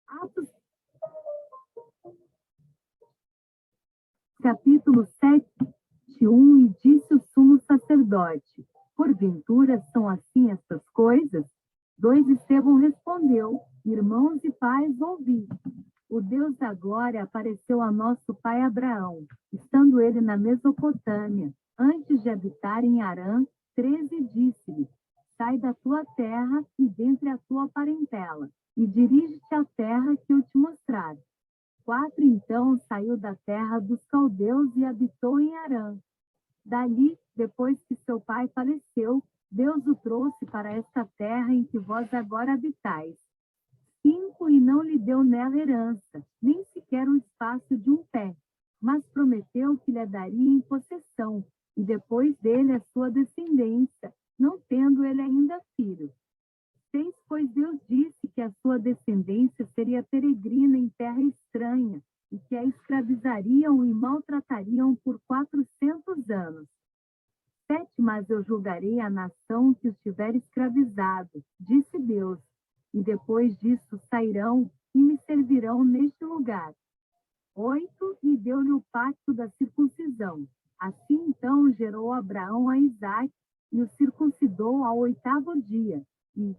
Atos, capítulo 7:1. E disse o sumo sacerdote: porventura são assim estas coisas? 2 Estevão respondeu: irmãos e pais, ouvi. O Deus da glória apareceu a nosso pai Abraão, estando ele na Mesopotâmia, antes de habitar em Harã, 13, disse-lhe: sai da tua terra e dentre a tua parentela, e dirige-te à terra que eu te mostrar. 4 Então saiu da terra dos caldeus e habitou em Harã. Dali, depois que seu pai faleceu, Deus o trouxe para esta terra em que vós agora habitais. 5 E não lhe deu nela herança, nem sequer o espaço de um pé, mas prometeu que lhe daria em possessão, e depois dele a sua descendência, não tendo ele ainda filho. 6 Pois Deus disse que a sua descendência seria peregrina em terra estranha, e que a escravizariam e maltratariam por 400 anos. 7 Mas eu julgarei a nação que os tiver escravizado, disse Deus, e depois disso sairão e me servirão neste lugar. 8 E deu-lhe o pacto da circuncisão. Assim então gerou Abraão a Isaque, e o circuncidou ao 8º dia. E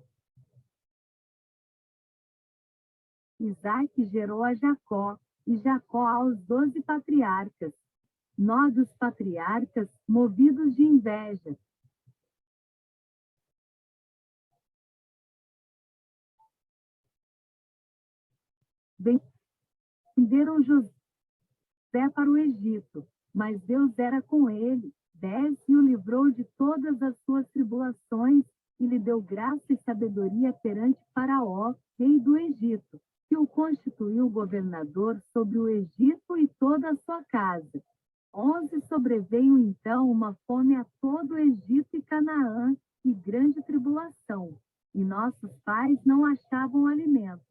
Isaque gerou a Jacó, e Jacó aos 12 patriarcas. Nós, os patriarcas, movidos de inveja, venderam José para o Egito, mas Deus era com ele, 10 E o livrou de todas as suas tribulações, e lhe deu graça e sabedoria perante Faraó, rei do Egito, que o constituiu governador sobre o Egito e toda a sua casa. 11 Sobreveio então uma fome a todo o Egito e Canaã, e grande tribulação, e nossos pais não achavam alimento.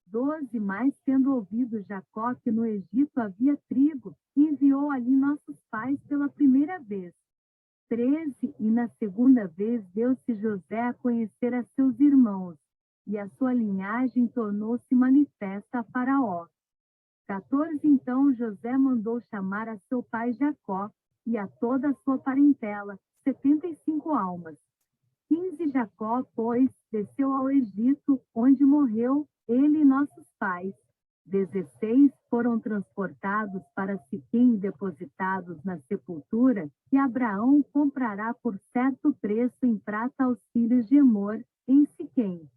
12 Mais tendo ouvido Jacó que no Egito havia trigo, enviou ali nossos pais pela primeira vez. 13 E na segunda vez deu-se José a conhecer a seus irmãos, e a sua linhagem tornou-se manifesta a Faraó. 14 Então José mandou chamar a seu pai Jacó, e a toda a sua parentela, 75 almas. 15 Jacó, pois, desceu ao Egito, onde morreu ele e nossos pais. 16 Foram transportados para Siquém e depositados na sepultura, que Abraão comprará por certo preço em prata aos filhos de Emor, em Siquém.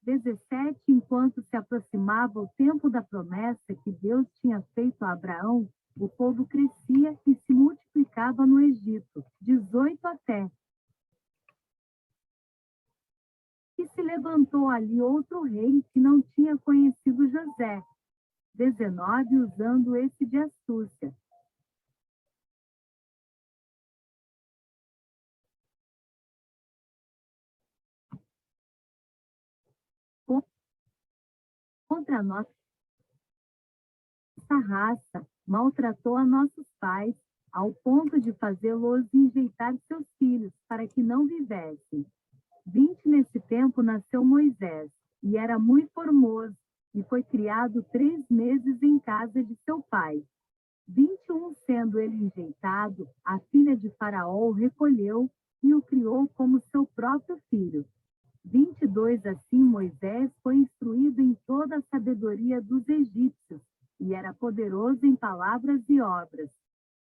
17 Enquanto se aproximava o tempo da promessa que Deus tinha feito a Abraão, o povo crescia e se multiplicava no Egito. 18 Até que se levantou ali outro rei que não tinha conhecido José. 19 Usando esse de astúcia. Contra a nossa raça, maltratou a nossos pais, ao ponto de fazê-los enjeitar seus filhos, para que não vivessem. 20 Nesse tempo nasceu Moisés, e era muito formoso, e foi criado 3 meses em casa de seu pai. 21 Sendo ele enjeitado, a filha de Faraó o recolheu e o criou como seu próprio filho. 22 Assim Moisés foi instruído em toda a sabedoria dos egípcios, e era poderoso em palavras e obras.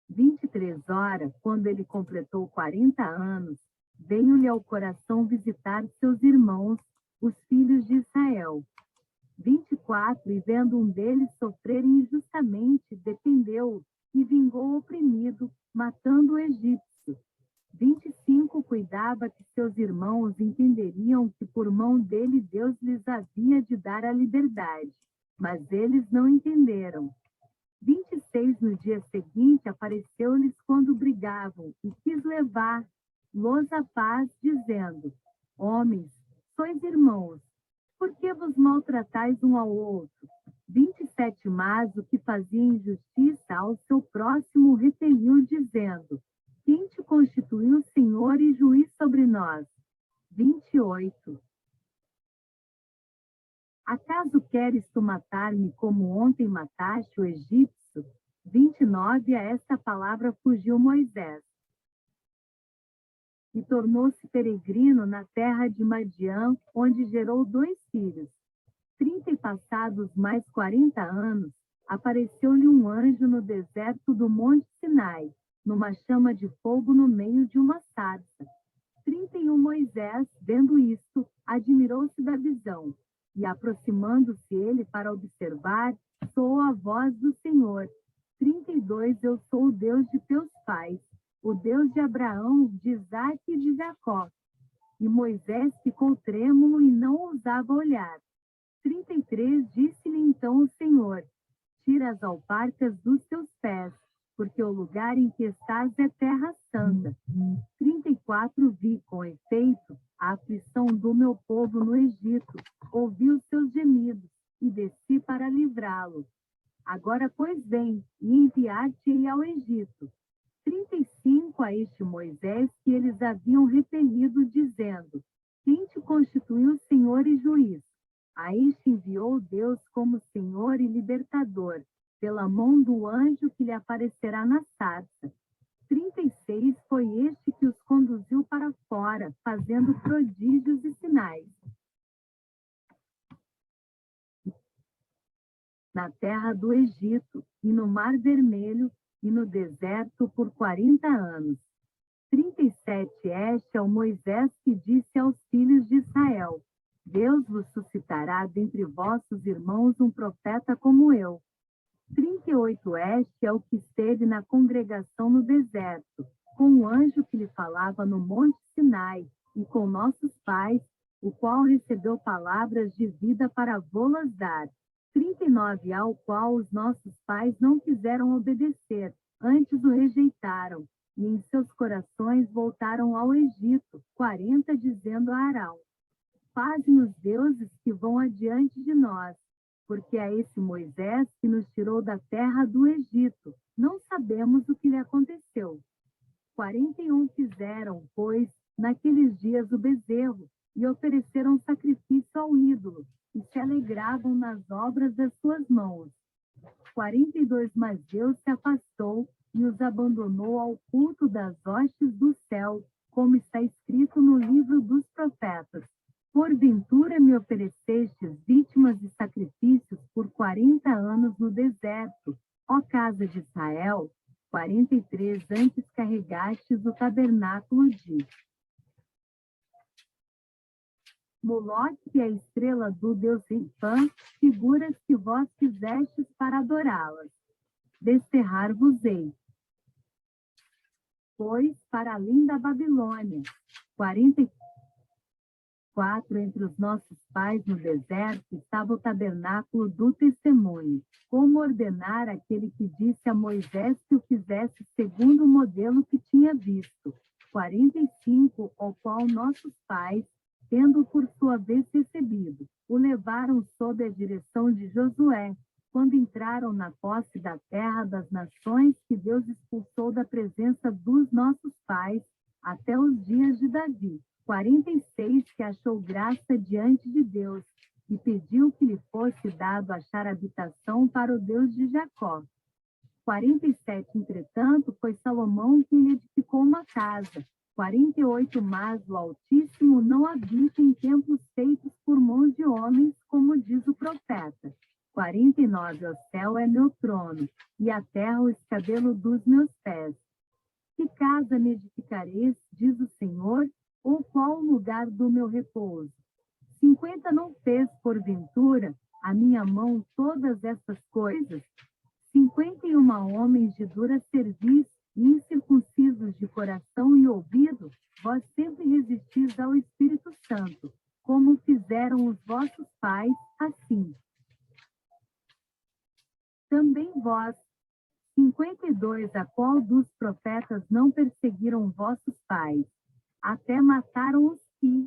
23 Ora, quando ele completou 40 anos, veio-lhe ao coração visitar seus irmãos, os filhos de Israel. 24 E vendo um deles sofrer injustamente, defendeu-o e vingou o oprimido, matando o egípcio. 25 Cuidava que seus irmãos entenderiam que por mão dele Deus lhes havia de dar a liberdade, mas eles não entenderam. 26 No dia seguinte apareceu-lhes quando brigavam, e quis levar-los à paz, dizendo: homens, sois irmãos, por que vos maltratais um ao outro? 27 Mas o que fazia injustiça ao seu próximo repeliu, dizendo: quem te constituiu senhor e juiz sobre nós? 28 Acaso queres tu matar-me como ontem mataste o egípcio? 29. A esta palavra fugiu Moisés. E tornou-se peregrino na terra de Madiã, onde gerou 2 filhos. 30 e passados mais 40 anos, apareceu-lhe um anjo no deserto do Monte Sinai, numa chama de fogo no meio de uma sarça. 31. Moisés, vendo isto, admirou-se da visão, e aproximando-se ele para observar, soou a voz do Senhor. 32. Eu sou o Deus de teus pais, o Deus de Abraão, de Isaque e de Jacó. E Moisés ficou trêmulo e não ousava olhar. 33. Disse-lhe então o Senhor: tira as alparcas dos teus pés, porque o lugar em que estás é terra santa. 34. Vi, com efeito, a aflição do meu povo no Egito, ouvi os seus gemidos, e desci para livrá-lo. Agora, pois, vem, e enviar-te-ei ao Egito. 35. A este Moisés que eles haviam repelido, dizendo: quem te constituiu Senhor e juiz? A este enviou Deus como Senhor e libertador, pela mão do anjo que lhe aparecerá na sarça. 36. Foi este que os conduziu para fora, fazendo prodígios e sinais na terra do Egito, e no Mar Vermelho, e no deserto por 40 anos. 37. Este é o Moisés que disse aos filhos de Israel: Deus vos suscitará dentre vossos irmãos um profeta como eu. 38. Este é o que esteve na congregação no deserto, com o anjo que lhe falava no Monte Sinai, e com nossos pais, o qual recebeu palavras de vida para vô-las dar. 39. Ao qual os nossos pais não quiseram obedecer, antes o rejeitaram, e em seus corações voltaram ao Egito. 40. Dizendo a Arão: faze-nos deuses que vão adiante de nós, porque é esse Moisés que nos tirou da terra do Egito. Não sabemos o que lhe aconteceu. 41. Fizeram, pois, naqueles dias o bezerro, e ofereceram sacrifício ao ídolo, e se alegravam nas obras das suas mãos. 42. Mas Deus se afastou e os abandonou ao culto das hostes do céu, como está escrito no livro dos profetas. Porventura me oferecestes vítimas e sacrifícios por 40 anos no deserto, ó casa de Israel. 43. Antes carregastes o tabernáculo de Moloque, que é a estrela do deus Rifã, figuras que vós fizestes para adorá-las. Desterrar-vos-ei, pois, para além da Babilônia. 44. Entre os nossos pais no deserto estava o tabernáculo do testemunho, como ordenar aquele que disse a Moisés que o fizesse segundo o modelo que tinha visto. 45. Ao qual nossos pais, tendo por sua vez recebido, o levaram sob a direção de Josué, quando entraram na posse da terra das nações que Deus expulsou da presença dos nossos pais, até os dias de Davi. 46. Que achou graça diante de Deus, e pediu que lhe fosse dado achar habitação para o Deus de Jacó. 47. Entretanto, foi Salomão quem lhe edificou uma casa. 48. Mas o Altíssimo não habita em templos feitos por mãos de homens, como diz o profeta. 49. O céu é meu trono, e a terra o escabelo dos meus pés. Que casa me edificareis, diz o Senhor, ou qual o lugar do meu repouso? 50. Não fez, porventura, a minha mão todas essas coisas? 51. Homens de dura cerviz, incircuncisos de coração e ouvido, vós sempre resistis ao Espírito Santo, como fizeram os vossos pais, assim também vós. 52. A qual dos profetas não perseguiram vossos pais? Até mataram os que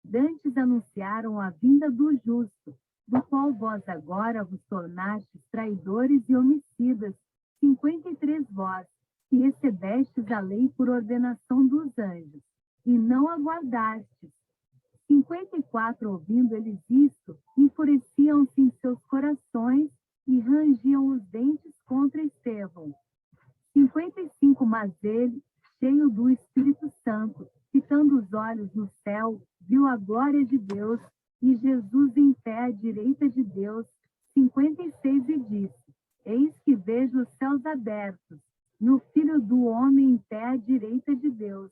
dantes anunciaram a vinda do justo, do qual vós agora vos tornastes traidores e homicidas. 53. Vós, que recebestes a lei por ordenação dos anjos, e não aguardastes. 54, ouvindo eles isto, enfureciam-se em seus corações e rangiam os dentes contra Estevão. 55, mas ele, cheio do Espírito Santo, fitando os olhos no céu, viu a glória de Deus e Jesus em pé à direita de Deus. 56, e disse: Eis que vejo os céus abertos, e o Filho do Homem em pé à direita de Deus.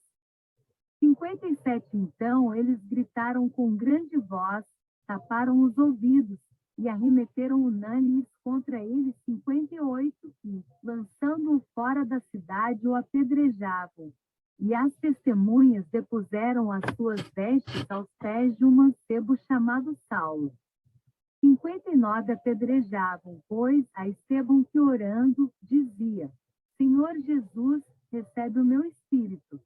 57, então, eles gritaram com grande voz, taparam os ouvidos e arremeteram unânimes contra ele. 58, e, lançando-o fora da cidade, o apedrejavam. E as testemunhas depuseram as suas vestes aos pés de um mancebo chamado Saulo. 59, apedrejavam, pois, a Estevão que, orando, dizia: Senhor Jesus, recebe o meu espírito.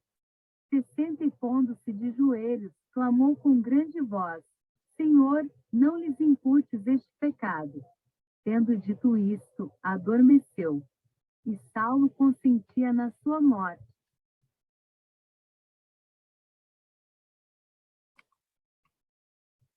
60, e pondo-se de joelhos, clamou com grande voz: Senhor, não lhes imputes este pecado. Tendo dito isto, adormeceu. E Saulo consentia na sua morte.